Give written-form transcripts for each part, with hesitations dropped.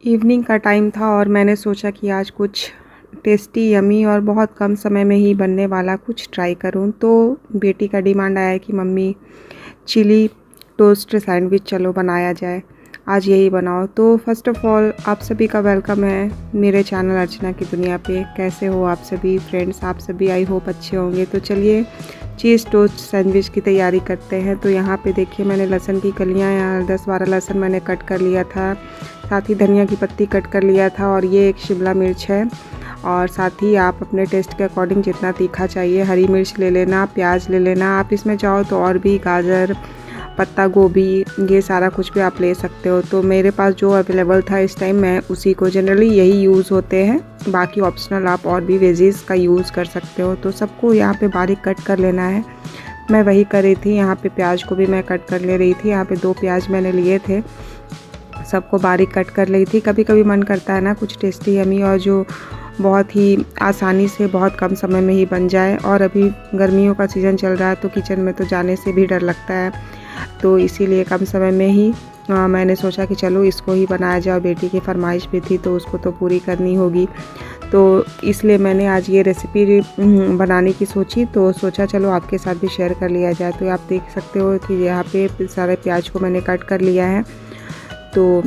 Evening का time था और मैंने सोचा कि आज कुछ टेस्टी यमी और बहुत कम समय में ही बनने वाला कुछ ट्राई करूं। तो बेटी का डिमांड आया कि मम्मी चिली टोस्ट सैंडविच चलो बनाया जाए, आज यही बनाओ। तो फर्स्ट ऑफ़ ऑल आप सभी का वेलकम है मेरे चैनल अर्चना की दुनिया पे। कैसे हो आप सभी फ्रेंड्स? आप सभी आई होप अच्छे होंगे। तो चलिए चीज़ टोस्ट सैंडविच की तैयारी करते हैं। तो यहाँ पे देखिए मैंने लहसुन की कलियाँ या 10-12 लहसुन मैंने कट कर लिया था, साथ ही धनिया की पत्ती कट कर लिया था, और ये एक शिमला मिर्च है। और साथ ही आप अपने टेस्ट के अकॉर्डिंग जितना तीखा चाहिए हरी मिर्च ले लेना, प्याज ले लेना। आप इसमें चाहो तो और भी गाजर, पत्ता गोभी, ये सारा कुछ भी आप ले सकते हो। तो मेरे पास जो अवेलेबल था इस टाइम मैं उसी को, जनरली यही यूज़ होते हैं, बाकी ऑप्शनल आप और भी वेजीज़ का यूज़ कर सकते हो। तो सबको यहाँ पे बारीक कट कर लेना है, मैं वही कर रही थी। यहाँ पे प्याज को भी मैं कट कर ले रही थी। यहाँ पे 2 प्याज मैंने लिए थे, सबको बारीक कट कर ली थी। कभी कभी मन करता है ना कुछ टेस्टी यमी और जो बहुत ही आसानी से बहुत कम समय में ही बन जाए। और अभी गर्मियों का सीज़न चल रहा है तो किचन में तो जाने से भी डर लगता है, तो इसीलिए कम समय में ही मैंने सोचा कि चलो इसको ही बनाया जाए। बेटी की फरमाइश भी थी तो उसको तो पूरी करनी होगी, तो इसलिए मैंने आज ये रेसिपी बनाने की सोची। तो सोचा चलो आपके साथ भी शेयर कर लिया जाए। तो आप देख सकते हो कि यहाँ पे सारे प्याज को मैंने कट कर लिया है। तो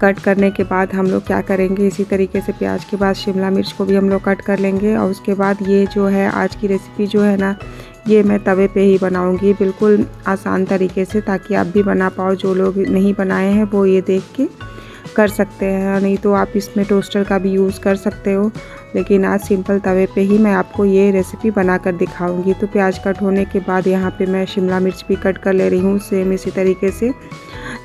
कट करने के बाद हम लोग क्या करेंगे, इसी तरीके से प्याज के बाद शिमला मिर्च को भी हम लोग कट कर लेंगे। और उसके बाद ये जो है आज की रेसिपी जो है ना, ये मैं तवे पे ही बनाऊंगी बिल्कुल आसान तरीके से, ताकि आप भी बना पाओ। जो लोग नहीं बनाए हैं वो ये देख के कर सकते हैं, नहीं तो आप इसमें टोस्टर का भी यूज़ कर सकते हो। लेकिन आज सिंपल तवे पे ही मैं आपको ये रेसिपी बनाकर दिखाऊंगी। तो प्याज कट होने के बाद यहाँ पे मैं शिमला मिर्च भी कट कर ले रही हूँ सेम इसी तरीके से।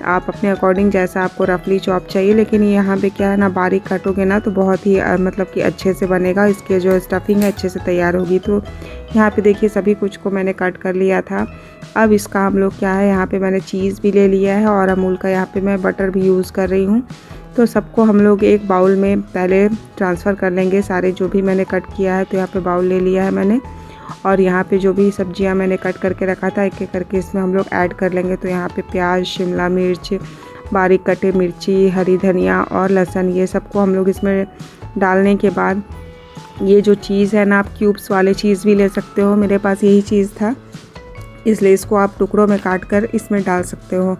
आप अपने अकॉर्डिंग जैसा आपको रफली चॉप चाहिए, लेकिन यहाँ पे क्या है ना, बारीक काटोगे ना तो बहुत ही मतलब कि अच्छे से बनेगा, इसके जो स्टफिंग है अच्छे से तैयार होगी। तो यहाँ पे देखिए सभी कुछ को मैंने कट कर लिया था। अब इसका हम लोग क्या है, यहाँ पे मैंने चीज़ भी ले लिया है और अमूल का यहाँ पे मैं बटर भी यूज़ कर रही हूँ। तो सबको हम लोग एक बाउल में पहले ट्रांसफ़र कर लेंगे, सारे जो भी मैंने कट किया है। तो यहाँ पे बाउल ले लिया है मैंने, और यहाँ पे जो भी सब्जियां मैंने कट करके रखा था एक एक करके इसमें हम लोग ऐड कर लेंगे। तो यहाँ पे प्याज, शिमला मिर्च, बारीक कटे मिर्ची, हरी धनिया और लहसुन, ये सबको हम लोग इसमें डालने के बाद ये जो चीज़ है ना, आप क्यूब्स वाले चीज़ भी ले सकते हो, मेरे पास यही चीज़ था इसलिए इसको आप टुकड़ों में काट कर इसमें डाल सकते हो।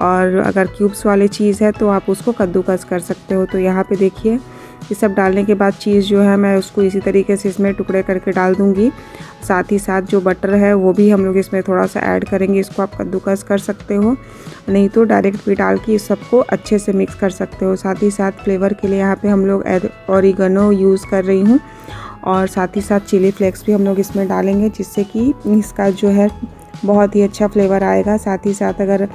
और अगर क्यूब्स वाले चीज़ है तो आप उसको कद्दूकस कर सकते हो। तो यहाँ पे देखिए ये सब डालने के बाद चीज़ जो है मैं उसको इसी तरीके से इसमें टुकड़े करके डाल दूँगी। साथ ही साथ जो बटर है वो भी हम लोग इसमें थोड़ा सा ऐड करेंगे, इसको आप कद्दूकस कर सकते हो, नहीं तो डायरेक्ट भी डाल के इस सबको अच्छे से मिक्स कर सकते हो। साथ ही साथ फ्लेवर के लिए यहाँ पे हम लोग ऑरिगेनो यूज़ कर रही हूँ, और साथ ही साथ चिली फ्लेक्स भी हम लोग इसमें डालेंगे, जिससे कि इसका जो है बहुत ही अच्छा फ्लेवर आएगा। साथ ही साथ अगर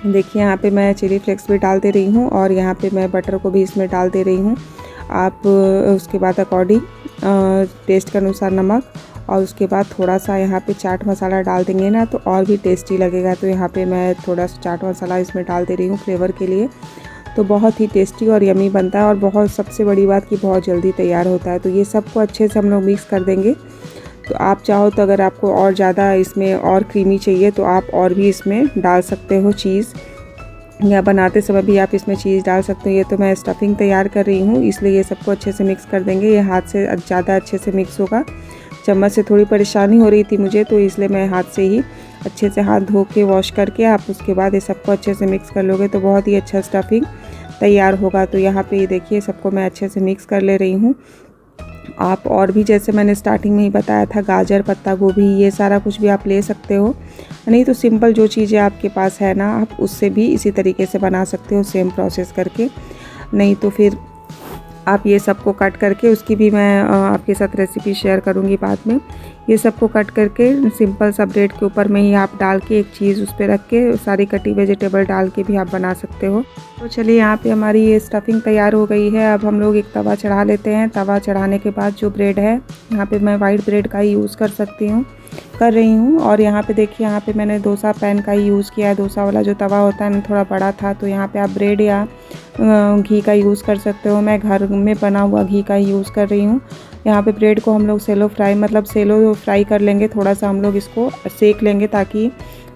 देखिए यहाँ पे मैं चिली फ्लेक्स भी डाल दे रही हूँ, और यहाँ पे मैं बटर को भी इसमें डाल दे रही हूँ। आप उसके बाद अकॉर्डिंग टेस्ट के अनुसार नमक, और उसके बाद थोड़ा सा यहाँ पे चाट मसाला डाल देंगे ना तो और भी टेस्टी लगेगा। तो यहाँ पे मैं थोड़ा सा चाट मसाला इसमें डाल दे रही हूँ फ्लेवर के लिए। तो बहुत ही टेस्टी और यमी बनता है, और बहुत सबसे बड़ी बात कि बहुत जल्दी तैयार होता है। तो ये सबको अच्छे से हम लोग मिक्स कर देंगे। तो आप चाहो तो अगर आपको और ज़्यादा इसमें और क्रीमी चाहिए तो आप और भी इसमें डाल सकते हो चीज़, या बनाते समय भी आप इसमें चीज़ डाल सकते हो। ये तो मैं स्टफिंग तैयार कर रही हूँ, इसलिए ये सबको अच्छे से मिक्स कर देंगे। ये हाथ से ज़्यादा अच्छे से मिक्स होगा, चम्मच से थोड़ी परेशानी हो रही थी मुझे, तो इसलिए मैं हाथ से ही अच्छे से हाथ धो के वॉश करके आप उसके बाद ये सबको अच्छे से मिक्स कर लोगे तो बहुत ही अच्छा स्टफिंग तैयार होगा। तो यहाँ पे ये देखिए सबको मैं अच्छे से मिक्स कर ले रही हूँ। आप और भी जैसे मैंने स्टार्टिंग में ही बताया था, गाजर, पत्ता गोभी, ये सारा कुछ भी आप ले सकते हो, नहीं तो सिंपल जो चीज़ें आपके पास है ना आप उससे भी इसी तरीके से बना सकते हो सेम प्रोसेस करके। नहीं तो फिर आप ये सबको कट करके, उसकी भी मैं आपके साथ रेसिपी शेयर करूँगी बाद में। ये सबको कट करके सिंपल सा ब्रेड के ऊपर में ही आप डाल के एक चीज़ उस पर रख के सारी कटी वेजिटेबल डाल के भी आप बना सकते हो। तो चलिए यहाँ पे हमारी ये स्टफिंग तैयार हो गई है। अब हम लोग एक तवा चढ़ा लेते हैं। तवा चढ़ाने के बाद जो ब्रेड है, यहाँ पे मैं वाइट ब्रेड का ही यूज़ कर रही हूँ। और यहाँ पे देखिए यहाँ पे मैंने डोसा पैन का ही यूज़ किया है। डोसा वाला जो तवा होता है ना थोड़ा बड़ा था, तो यहाँ पे आप ब्रेड या घी का यूज़ कर सकते हो। मैं घर में बना हुआ घी का ही यूज़ कर रही हूँ। यहाँ पे ब्रेड को हम लोग सेलो फ्राई कर लेंगे, थोड़ा सा हम लोग इसको सेक लेंगे ताकि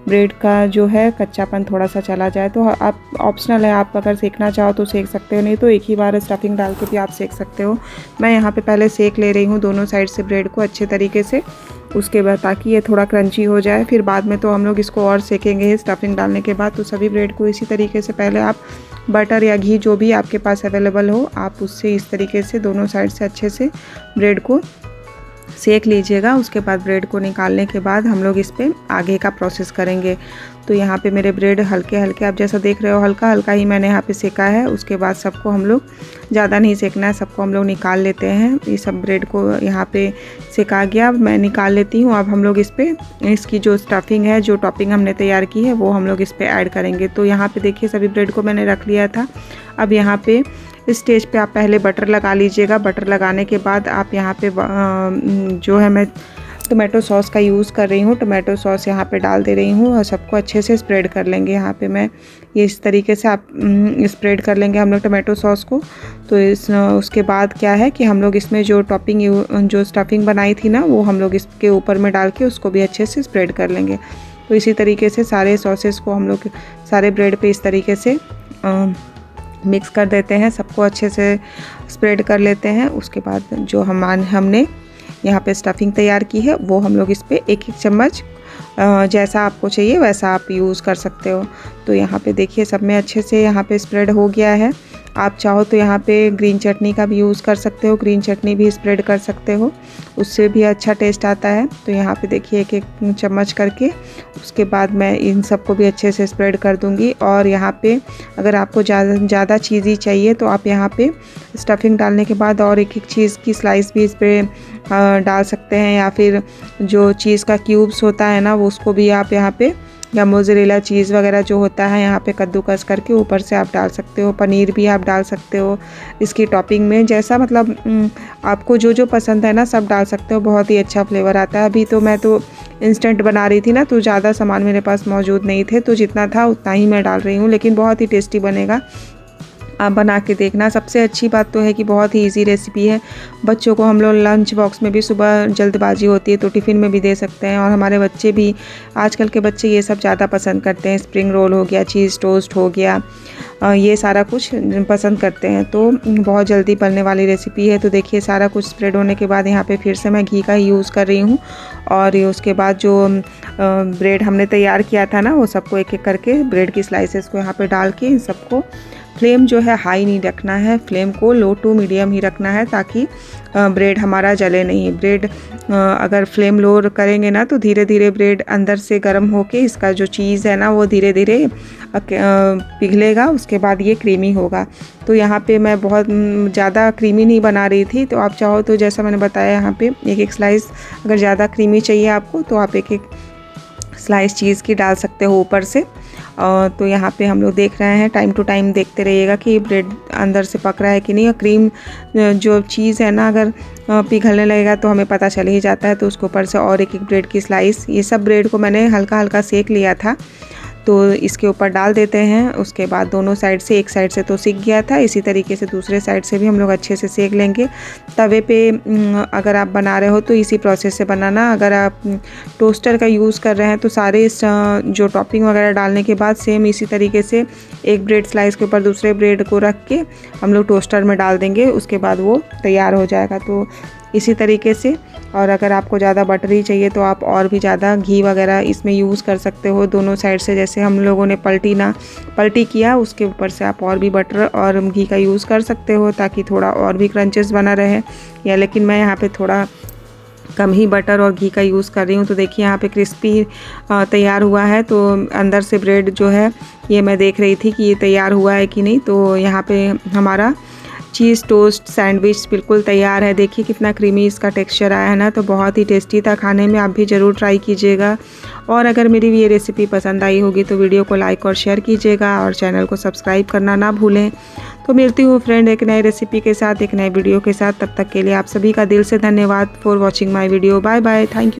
ब्रेड का जो है कच्चापन थोड़ा सा चला जाए। तो आप ऑप्शनल है, आप अगर सेकना चाहो तो सेक सकते हो, नहीं तो एक ही बार स्टफिंग डाल के भी आप सेक सकते हो। मैं यहाँ पे पहले सेक ले रही हूँ दोनों साइड से ब्रेड को अच्छे तरीके से, उसके बाद ताकि ये थोड़ा क्रंची हो जाए। फिर बाद में तो हम लोग इसको और सेकेंगे स्टफिंग डालने के बाद। तो सभी ब्रेड को इसी तरीके से पहले आप बटर या घी जो भी आपके पास अवेलेबल हो, आप उससे इस तरीके से दोनों साइड से अच्छे से ब्रेड को सेक लीजिएगा। उसके बाद ब्रेड को निकालने के बाद हम लोग इस पर आगे का प्रोसेस करेंगे। तो यहाँ पे मेरे ब्रेड हल्के हल्के आप जैसा देख रहे हो हल्का हल्का ही मैंने यहाँ पे सेका है। उसके बाद सबको हम लोग ज़्यादा नहीं सेकना है, सबको हम लोग निकाल लेते हैं। ये सब ब्रेड को यहाँ पे सेका गया, अब मैं निकाल लेती हूँ। अब हम लोग इस पर इसकी जो स्टफिंग है, जो टॉपिंग हमने तैयार की है, वो हम लोग इस पर ऐड करेंगे। तो यहाँ पर देखिए सभी ब्रेड को मैंने रख लिया था। अब यहाँ पे इस स्टेज पे आप पहले बटर लगा लीजिएगा। बटर लगाने के बाद आप यहाँ पे जो है मैं टोमेटो सॉस का यूज़ कर रही हूँ, टोमेटो सॉस यहाँ पे डाल दे रही हूँ और सबको अच्छे से स्प्रेड कर लेंगे। यहाँ पे मैं ये इस तरीके से आप स्प्रेड कर लेंगे हम लोग टोमेटो सॉस को। तो उसके बाद क्या है कि हम लोग इसमें जो जो स्टफिंग बनाई थी ना, वो हम लोग इसके ऊपर में डाल के उसको भी अच्छे से स्प्रेड कर लेंगे। तो इसी तरीके से सारे सॉसेस को हम लोग सारे ब्रेड पे इस तरीके से मिक्स कर देते हैं, सबको अच्छे से स्प्रेड कर लेते हैं। उसके बाद जो हमने यहाँ पे स्टफिंग तैयार की है, वो हम लोग इस पे एक एक चम्मच जैसा आपको चाहिए वैसा आप यूज़ कर सकते हो। तो यहाँ पे देखिए सब में अच्छे से यहाँ पे स्प्रेड हो गया है। आप चाहो तो यहाँ पे ग्रीन चटनी का भी यूज़ कर सकते हो, ग्रीन चटनी भी स्प्रेड कर सकते हो, उससे भी अच्छा टेस्ट आता है। तो यहाँ पे देखिए एक एक चम्मच करके उसके बाद मैं इन सबको भी अच्छे से स्प्रेड कर दूँगी। और यहाँ पे अगर आपको ज़्यादा चीज़ी चाहिए तो आप यहाँ पे स्टफिंग डालने के बाद और एक एक चीज़ की स्लाइस भी इस पर डाल सकते हैं, या फिर जो चीज़ का क्यूब्स होता है ना, वो उसको भी आप यहाँ पे, या मोज़रेला चीज़ वगैरह जो होता है यहाँ पे कद्दूकस करके ऊपर से आप डाल सकते हो। पनीर भी आप डाल सकते हो इसकी टॉपिंग में, जैसा मतलब आपको जो जो पसंद है ना सब डाल सकते हो। बहुत ही अच्छा फ्लेवर आता है। अभी तो मैं तो इंस्टेंट बना रही थी ना, तो ज़्यादा सामान मेरे पास मौजूद नहीं थे, तो जितना था उतना ही मैं डाल रही हूँ, लेकिन बहुत ही टेस्टी बनेगा। आप बना के देखना। सबसे अच्छी बात तो है कि बहुत ही इजी रेसिपी है। बच्चों को हम लोग लंच बॉक्स में भी, सुबह जल्दबाजी होती है तो टिफ़िन में भी दे सकते हैं, और हमारे बच्चे भी, आजकल के बच्चे ये सब ज़्यादा पसंद करते हैं। स्प्रिंग रोल हो गया, चीज़ टोस्ट हो गया, ये सारा कुछ पसंद करते हैं। तो बहुत जल्दी बनने वाली रेसिपी है। तो देखिए सारा कुछ स्प्रेड होने के बाद यहाँ पे फिर से मैं घी का ही यूज़ कर रही हूँ। और उसके बाद जो ब्रेड हमने तैयार किया था ना, वो सबको एक एक करके ब्रेड की स्लाइसेस को यहाँ पे डाल के इन सबको, फ्लेम जो है हाई नहीं रखना है, फ्लेम को लो टू मीडियम ही रखना है, ताकि ब्रेड हमारा जले नहीं। ब्रेड अगर फ्लेम लो करेंगे ना, तो धीरे धीरे ब्रेड अंदर से गर्म होके इसका जो चीज़ है ना, वो धीरे धीरे पिघलेगा। उसके बाद ये क्रीमी होगा। तो यहाँ पे मैं बहुत ज़्यादा क्रीमी नहीं बना रही थी। तो आप चाहो तो जैसा मैंने बताया, यहाँ पे एक एक स्लाइस, अगर ज़्यादा क्रीमी चाहिए आपको तो आप एक एक स्लाइस चीज़ की डाल सकते हो ऊपर से। तो यहाँ पे हम लोग देख रहे हैं, टाइम टू टाइम देखते रहिएगा कि ब्रेड अंदर से पक रहा है कि नहीं। और क्रीम जो चीज़ है ना, अगर पिघलने लगेगा तो हमें पता चल ही जाता है। तो उसके ऊपर से और एक एक ब्रेड की स्लाइस, ये सब ब्रेड को मैंने हल्का हल्का सेक लिया था, तो इसके ऊपर डाल देते हैं। उसके बाद दोनों साइड से, एक साइड से तो सिक गया था, इसी तरीके से दूसरे साइड से भी हम लोग अच्छे से सेक लेंगे। तवे पे अगर आप बना रहे हो तो इसी प्रोसेस से बनाना। अगर आप टोस्टर का यूज़ कर रहे हैं तो सारे जो टॉपिंग वगैरह डालने के बाद सेम इसी तरीके से एक ब्रेड स्लाइस के ऊपर दूसरे ब्रेड को रख के हम लोग टोस्टर में डाल देंगे। उसके बाद वो तैयार हो जाएगा। तो इसी तरीके से, और अगर आपको ज़्यादा बटरी चाहिए तो आप और भी ज़्यादा घी वगैरह इसमें यूज़ कर सकते हो दोनों साइड से। जैसे हम लोगों ने पलटी किया, उसके ऊपर से आप और भी बटर और घी का यूज़ कर सकते हो, ताकि थोड़ा और भी क्रंचेस बना रहे। या लेकिन मैं यहाँ पे थोड़ा कम ही बटर और घी का यूज़ कर रही हूँ। तो देखिए यहाँ पे क्रिस्पी तैयार हुआ है। तो अंदर से ब्रेड जो है, ये मैं देख रही थी कि ये तैयार हुआ है कि नहीं। तो यहाँ पे हमारा चीज़ टोस्ट सैंडविच बिल्कुल तैयार है। देखिए कितना क्रीमी इसका टेक्सचर आया है ना, तो बहुत ही टेस्टी था खाने में। आप भी ज़रूर ट्राई कीजिएगा। और अगर मेरी ये रेसिपी पसंद आई होगी तो वीडियो को लाइक और शेयर कीजिएगा, और चैनल को सब्सक्राइब करना ना भूलें। तो मिलती हूँ फ्रेंड एक नई रेसिपी के साथ, एक नए वीडियो के साथ। तब तक के लिए आप सभी का दिल से धन्यवाद for watching my video. Bye bye, thank you.